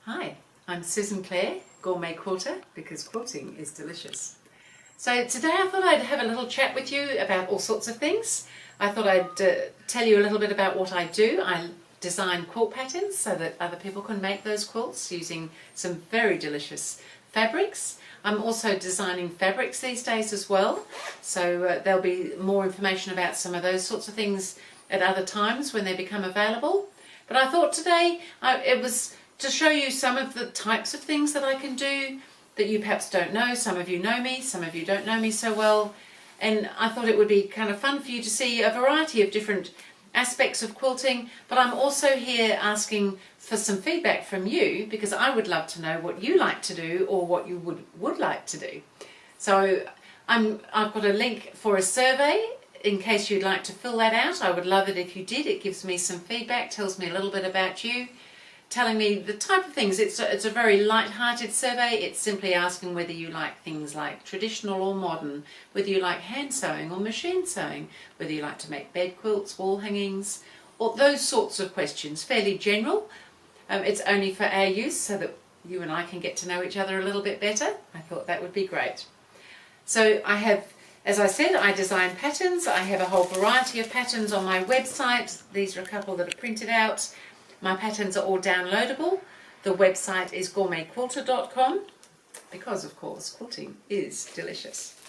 Hi, I'm Susan Clare, Gourmet Quilter, because quilting is delicious. So today I thought I'd have a little chat with you about all sorts of things. I thought I'd tell you a little bit about what I do. I design quilt patterns so that other people can make those quilts using some very delicious fabrics. I'm also designing fabrics these days as well, so there'll be more information about some of those sorts of things at other times when they become available. But I thought today it was to show you some of the types of things that I can do that you perhaps don't know. Some of you know me, some of you don't know me so well, and I thought it would be kind of fun for you to see a variety of different aspects of quilting. But I'm also here asking for some feedback from you, because I would love to know what you like to do or what you would like to do. So I've got a link for a survey in case you'd like to fill that out. I would love it if you did. It gives me some feedback, tells me a little bit about you, telling me the type of things. It's a very light-hearted survey. It's simply asking whether you like things like traditional or modern, whether you like hand sewing or machine sewing, whether you like to make bed quilts, wall hangings, or those sorts of questions, fairly general. It's only for our use so that you and I can get to know each other a little bit better. I thought that would be great. So I have, as I said, I design patterns. I have a whole variety of patterns on my website. These are a couple that are printed out. My patterns are all downloadable. The website is GourmetQuilter.com because, of course, quilting is delicious.